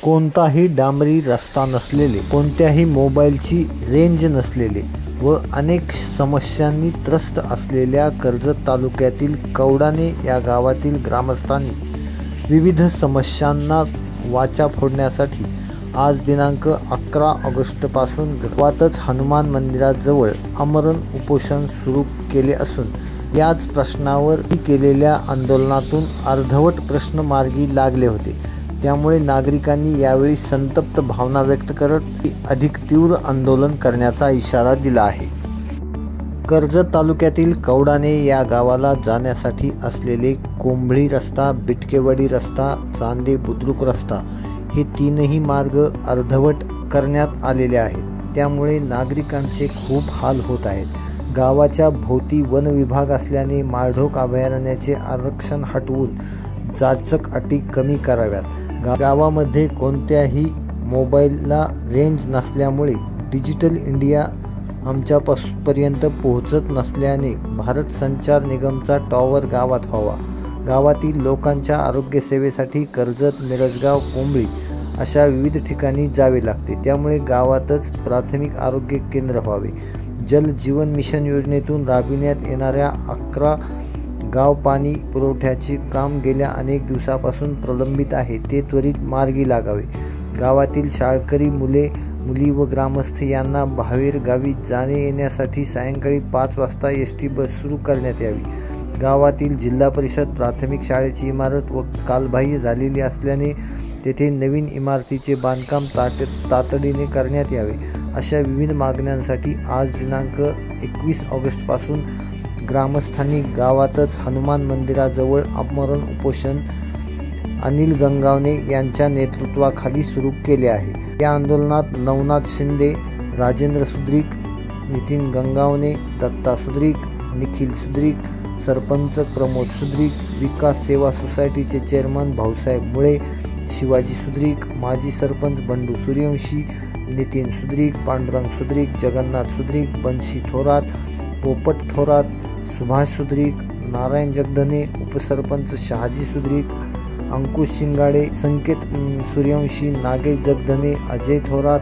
कोणताही डांबरी रस्ता नसलेले, कोणत्याही मोबाईलची रेंज नसलेले व अनेक समस्यांनी त्रस्त असलेल्या कर्जत तालुक्यातील कवडाणे या गावातील ग्रामस्थांनी विविध समस्यांना वाचा फोडण्यासाठी आज दिनांक 11 ऑगस्टपासून गावातच हनुमान मंदिराजवळ आमरण उपोषण सुरू केले असून याच प्रश्नावर केलेल्या आंदोलनातून अर्धवट प्रश्न मार्गी लागले होते। त्यामुळे नागरिकांनी यावेळी संतप्त भावना व्यक्त करत अधिक तीव्र आंदोलन करण्याचा इशारा दिला आहे। कर्जत तालुक्यातील कवडाणे या गावाला जाण्यासाठी असलेले कोंबळी रस्ता, बिटकेवाडी रस्ता, चांदे बुद्रुक रस्ता हे तीनही मार्ग अर्धवट करण्यात आलेले आहेत। त्यामुळे नागरिकांचे खूप हाल होत आहेत। गावाच्या भोवती वन विभाग असल्याने माळढोक अभयारण्याचे आरक्षण हटवून जाचक अटी कमी कराव्यात। गावामध्ये कोणत्याही मोबाईलला रेंज नसल्यामुळे डिजिटल इंडिया आमच्यापर्यंत पोहोचत नसल्याने भारत संचार निगमचा टॉवर गावात व्हावा। गावातील लोकांच्या आरोग्य सेवेसाठी कर्जत, मिरजगाव, कोंबळी अशा विविध ठिकाणी जावे लागते। त्यामुळे गावातच प्राथमिक आरोग्य केंद्र व्हावे। जल जीवन मिशन योजनेतून राबविण्यात येणाऱ्या 11 गाव पाणी पुरवठ्याचे काम गेल्या अनेक दिवसापासून प्रलंबित आहे, ते त्वरित मार्गी लागावे। गावातील शाळकरी मुली व ग्रामस्थ यांना बाहेर गावी जाणे येण्यासाठी सायंकाळी 5 वाजता एसटी बस सुरू करण्यात यावी। गावातील जिल्हा परिषद प्राथमिक शाळेची इमारत व कालबाह्य झालेली असल्याने तेथे नवीन इमारतीचे बांधकाम तातडीने करण्यात यावे। अशा विविध मागण्यांसाठी आज दिनांक 21 ऑगस्टपासून ग्रामस्थांनी गावातच हनुमान मंदिराजवळ आमरण उपोषण अनिल गंगावणे यांच्या नेतृत्वाखाली सुरू केले आहे। या आंदोलनात नवनाथ शिंदे, राजेंद्र सुद्रिक, नितीन गंगावणे, दत्ता सुद्रिक, निखिल सुद्रिक, सरपंच प्रमोद सुद्रिक, विकास सेवा सोसायटीचे चेअरमन भाऊसाहेब मुळे, शिवाजी सुद्रिक, माजी सरपंच बंडू सूर्यवंशी, नितीन सुद्रिक, पांडुरंग सुद्रिक, जगन्नाथ सुद्रिक, बंशी थोरात, पोपट थोरात, सुभाष सुद्रिक, नारायण जगधने, उपसरपंच शहाजी सुद्रिक, अंकुश शिंगाडे, संकेत सूर्यवंशी, नागेश जगधने, अजय थोरात,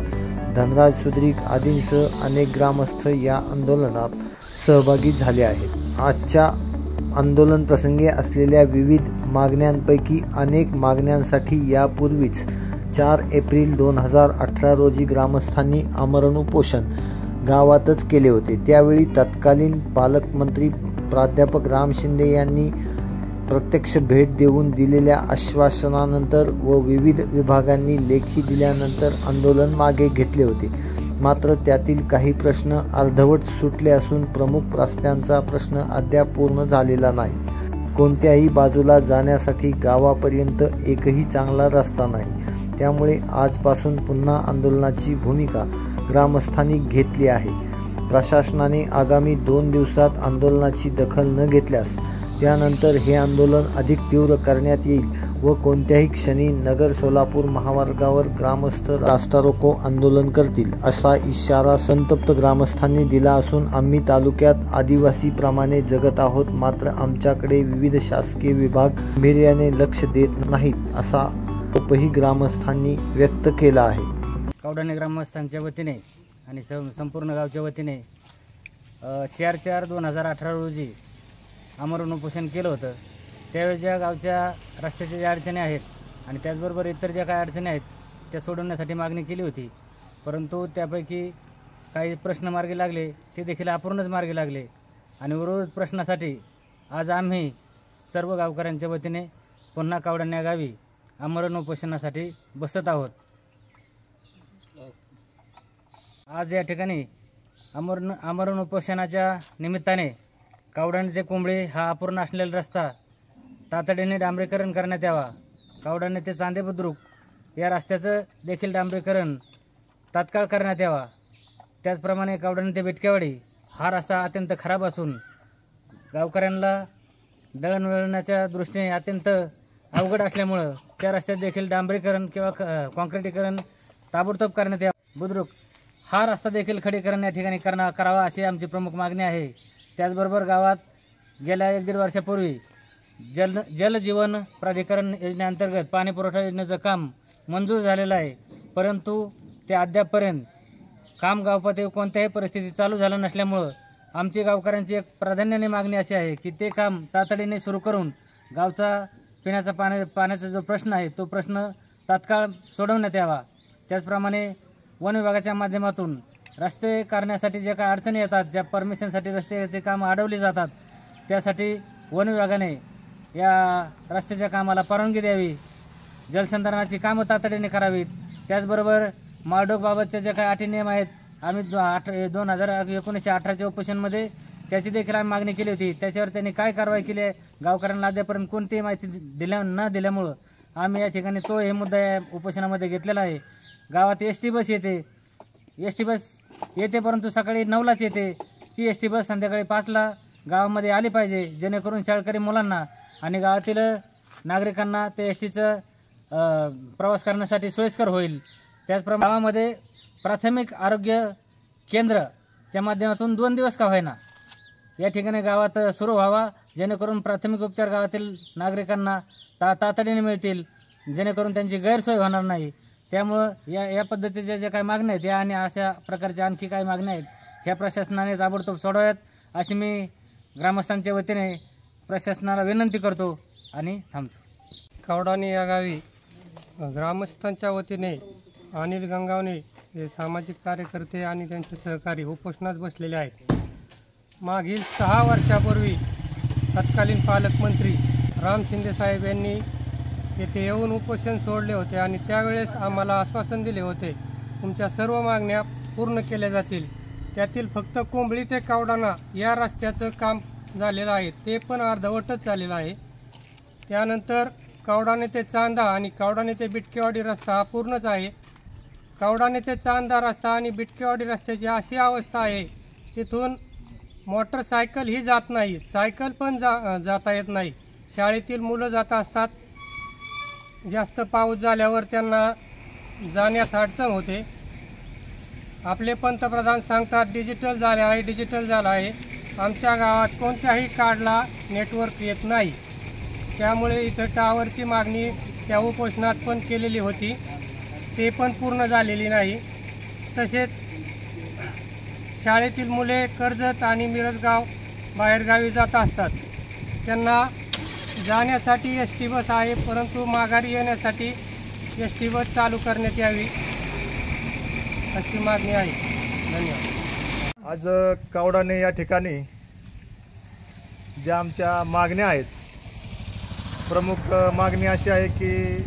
धनराज सुद्रिक आदींसह अनेक ग्रामस्थ या आंदोलनात सहभागी झाले आहेत। आजच्या आंदोलन प्रसंगी असलेल्या विविध मागण्यांपैकी अनेक मागण्यांसाठी यापूर्वीच 4 एप्रिल 2018 रोजी ग्रामस्थांनी आमरण उपोषण गावातच केले होते। त्यावेळी तत्कालीन पालकमंत्री प्राध्यापक राम शिंदे यांनी प्रत्यक्ष भेट देऊन दिलेल्या आश्वासनानंतर व विविध विभागांनी लेखी दिल्यानंतर आंदोलन मागे घेतले होते। मात्र त्यातील काही प्रश्न अर्धवट सुटले असून प्रमुख रस्त्यांचा प्रश्न अद्याप पूर्ण झालेला नाही। कोणत्याही बाजूला जाण्यासाठी गावापर्यंत एकही चांगला रस्ता नाही। त्यामुळे आजपासून पुन्हा आंदोलनाची भूमिका ग्रामस्थांनी घेतली आहे। प्रशासनाने आगामी 2 दिवसात आंदोलनाची दखल न घेतल्यास त्यानंतर हे आंदोलन अधिक तीव्र करण्यात येईल व कोणत्याही क्षणी नगर सोलापूर महामार्गावर ग्रामस्थ रास्ता रोको आंदोलन करतील, असा इशारा संतप्त ग्रामस्थांनी दिला असून आम्ही तालुक्यात आदिवासीप्रमाणे जगत आहोत, मात्र आमच्याकडे विविध शासकीय विभाग गांभीर्याने लक्ष देत नाहीत, असा आरोपही ग्रामस्थांनी व्यक्त केला आहे। कवडाणे ग्रामस्थांच्या वतीने आणि संपूर्ण गावच्या वतीने 4/4/2018 रोजी आमरण उपोषण केलं होतं। त्यावेळेस ज्या गावच्या रस्त्याच्या ज्या अडचणी आहेत आणि त्याचबरोबर इतर ज्या काही अडचणी आहेत त्या सोडवण्यासाठी मागणी केली होती, परंतु त्यापैकी काही प्रश्न मार्गी लागले, ते देखील अपूर्णच मार्गी लागले आणि उर्वरित प्रश्नासाठी आज आम्ही सर्व गावकऱ्यांच्या वतीने पुन्हा कवडाणे या गावी आमरण उपोषणासाठी बसत आहोत। आज या ठिकाणी आमरण उपोषणाच्या निमित्ताने कवडाणे ते कोंबळी हा अपूर्ण असलेला रस्ता तातडीने डांबरीकरण करण्यात यावा। कवडाणे ते चांदे बुद्रुक या रस्त्याचं देखील डांबरीकरण तात्काळ करण्यात यावा। त्याचप्रमाणे कवडाणे ते बिटकेवाडी हा रस्ता अत्यंत खराब असून गावकऱ्यांना दळणवळणाच्या दृष्टीने अत्यंत अवघड असल्यामुळं त्या रस्त्यात देखील डांबरीकरण किंवा कॉन्क्रिटीकरण ताबडतोब करण्यात यावे। बुद्रुक हा रस्ता देखील खडीकरण या ठिकाणी करावा अशी आमची प्रमुख मागणी आहे। त्याचबरोबर गावात गेल्या 1-1.5 वर्षापूर्वी जल जीवन प्राधिकरण योजनेअंतर्गत पाणी पुरवठा योजनेचं काम मंजूर झालेलं आहे, परंतु ते अद्यापपर्यंत काम गावपातळीवर कोणत्याही परिस्थितीत चालू झालं नसल्यामुळं आमची गावकऱ्यांची एक प्राधान्याने मागणी अशी आहे की ते काम तातडीने सुरू करून गावचा पाण्याचा जो प्रश्न आहे तो प्रश्न तात्काळ सोडवण्यात यावा। त्याचप्रमाणे वन विभागाच्या माध्यमातून रस्ते करण्यासाठी ज्या काही अडचणी येतात, ज्या परमिशनसाठी रस्त्याचे कामं अडवली जातात, त्यासाठी वन विभागाने या रस्त्याच्या कामाला परवानगी द्यावी, जलसंधारणाची कामं तातडीने करावीत। त्याचबरोबर माळढोकबाबतचे जे काही अटी नियम आहेत, आम्ही 2019-18च्या उपोषणमध्ये त्याची देखील आम्ही मागणी केली होती। त्याच्यावर त्यांनी काय कारवाई केली आहे गावकऱ्यांना अद्यापर्यंत कोणतीही माहिती न दिल्यामुळं आम्ही या ठिकाणी तो हे मुद्दा या उपोषणामध्ये घेतलेला आहे। गावात एसटी बस येते परंतु सकाळी 9लाच येते। ती एसटी बस संध्याकाळी 5ला गावामध्ये आली पाहिजे, जेणेकरून शाळकरी मुलांना आणि गावातील नागरिकांना ते एसटीचं प्रवास करण्यासाठी सोयीस्कर होईल। त्याचप्रमाणे गावामध्ये प्राथमिक आरोग्य केंद्राच्या माध्यमातून 2 दिवस का होईना या ठिकाणी गावात सुरू व्हावा, जेणेकरून प्राथमिक उपचार गावातील नागरिकांना तातडीने मिळतील, जेणेकरून त्यांची गैरसोय होणार नाही। त्यामुळं या पद्धतीच्या ज्या काही मागण्या आहेत या आणि अशा प्रकारच्या आणखी काही मागण्या आहेत ह्या प्रशासनाने ताबडतोब सोडवाव्यात अशी मी ग्रामस्थांच्या वतीने प्रशासनाला विनंती करतो आणि थांबतो। कवडाणे या गावी ग्रामस्थांच्या वतीने अनिल गंगावणे हे सामाजिक कार्यकर्ते आणि त्यांचे सहकारी उपोषणास बसलेले आहेत। मागील 6 वर्षापूर्वी तत्कालीन पालकमंत्री राम शिंदे साहेब यांनी येथे येऊन उपोषण सोडले होते आणि त्यावेळेस आम्हाला आश्वासन दिले होते तुमच्या सर्व मागण्या पूर्ण केल्या जातील। त्यातील फक्त कोंबळी ते कवडाणा या रस्त्याचं काम झालेलं आहे, ते पण अर्धवटच झालेलं आहे। त्यानंतर कवडाणे ते चांदा आणि कवडाणे ते बिटकेवाडी रस्ता हा पूर्णच आहे। कवडाणे ते चांदा रस्ता आणि बिटकेवाडी रस्त्याची अशी अवस्था आहे तिथून मोटरसायकल ही जात नाही, सायकल पण जाता येत नाही। शाळेतील मुलं जात असतात, जास्त पाऊस झाल्यावर त्यांना जाण्यास अडचण होते। आपले पंतप्रधान सांगतात डिजिटल झाले आहे, डिजिटल झालं आहे। आमच्या गावात कोणत्याही कार्डला नेटवर्क येत नाही, त्यामुळे इथं टावरची मागणी त्या उपोषणात पण केलेली होती, ते पण पूर्ण झालेली नाही। तसेच शाळेतील मुले कर्जत आणि मिरजगाव बाहेरगावी जात असतात, त्यांना जाण्यासाठी एस टी बस आहे, परंतु माघारी येण्यासाठी एस टी बस चालू करण्यात यावी अशी मागणी आहे। धन्यवाद। आज कवडाणे या ठिकाणी ज्या आमच्या मागण्या आहेत, प्रमुख मागणी अशी आहे की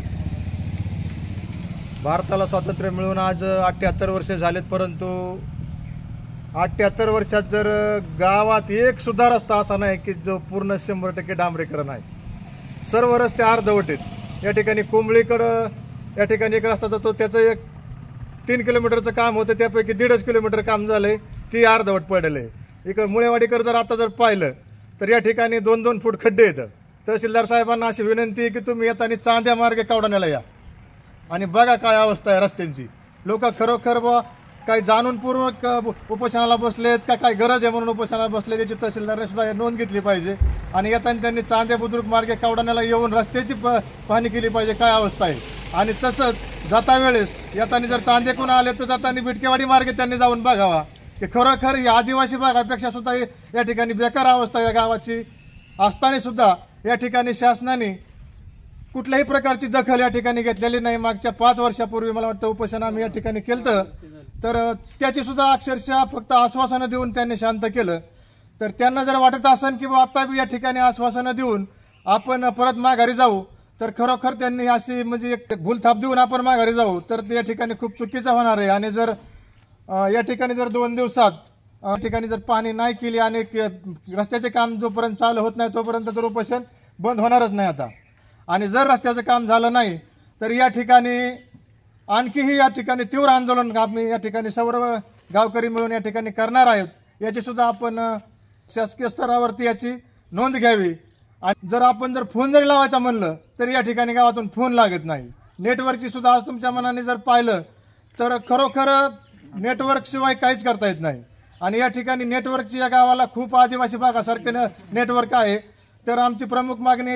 भारताला स्वातंत्र्य मिळून आज 78 वर्षे झालेत, परंतु 78 वर्षात जर गावात एक सुद्धा रस्ता असा नाही की जो पूर्ण 100% डांबरीकरण आहे। सर्व रस्ते अर्धवट आहेत। या ठिकाणी कोंबळीकडं या ठिकाणी एक रस्ता जातो, त्याचं एक 3 किलोमीटरचं काम होतं, त्यापैकी 1.5 किलोमीटर काम झालंय, ती अर्धवट पडलं आहे। इकडं मुळेवाडीकडे जर आता पाहिलं तर या ठिकाणी 2-2 फूट खड्डे आहेत। तहसीलदार साहेबांना अशी विनंती आहे की तुम्ही येताना चांद्या मार्गे कवडाण्याला या आणि बघा काय अवस्था आहे रस्त्यांची। लोक खरोखर काही जाणूनपूर्वक उपोषणाला बसलेत का काय गरज आहे म्हणून उपोषणाला बसले, त्याची तहसीलदारने सुद्धा नोंद घेतली पाहिजे आणि येताना त्यांनी चांद्या बुद्रुक मार्गे कवडाण्याला येऊन रस्त्याची पाहणी केली पाहिजे काय अवस्था आहे। आणि तसंच जाता वेळेस येताना जर चांदेकून आले तर जाताना बिटकेवाडी मार्गे त्यांनी जाऊन बघावा की खरोखर या आदिवासी भागापेक्षा सुद्धा या ठिकाणी बेकार अवस्था या गावाची असताना सुद्धा या ठिकाणी शासनाने कुठल्याही प्रकारची दखल या ठिकाणी घेतलेली नाही। मागच्या 5 वर्षापूर्वी मला वाटतं उपोषण आम्ही या ठिकाणी केलं, तर त्याची सुद्धा अक्षरशः फक्त आश्वासनं देऊन त्यांनी शांत केलं। तर त्यांना जर वाटत असेल की आता बी या ठिकाणी आश्वासनं देऊन आपण परत माघारी जाऊ, तर खरोखर त्यांनी अशी म्हणजे एक भूलथाप देऊन आपण माघारी जाऊ तर ते या ठिकाणी खूप चुकीचं होणार आहे। आणि जर या ठिकाणी जर 2 दिवसात या ठिकाणी जर पाहणी नाही केली आणि रस्त्याचे काम जोपर्यंत चालू होत नाही तोपर्यंत तर उपोषण बंद होणारच नाही आता। आणि जर रस्त्याचं काम झालं नाही तर या ठिकाणी आणखीही या ठिकाणी तीव्र आंदोलन आम्ही या ठिकाणी सर्व गावकरी मिळून या ठिकाणी करणार आहोत। याची सुद्धा आपण शासकीय स्तरावरती याची नोंद घ्यावी। आणि जर आपण फोन जरी लावायचा म्हणलं तर या ठिकाणी गावातून फोन लागत नाही। नेटवर्कची सुद्धा आज तुमच्या मनाने जर पाहिलं तर खरोखर नेटवर्क शिवाय काहीच करता येत नाही। आणि या ठिकाणी नेटवर्कची या गावाला खूप आदिवासी भागासारखे नेटवर्क आहे, तर आमची प्रमुख मागणी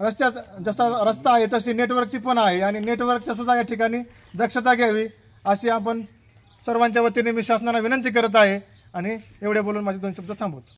रस्त्यात जसा रस्ता आहे तशी नेटवर्कची पण आहे आणि नेटवर्कच्या सुद्धा या ठिकाणी दक्षता घ्यावी अशी आपण सर्वांच्या वतीने मी शासनाला विनंती करत आहे आणि एवढे बोलून माझे 2 शब्द थांबवतो.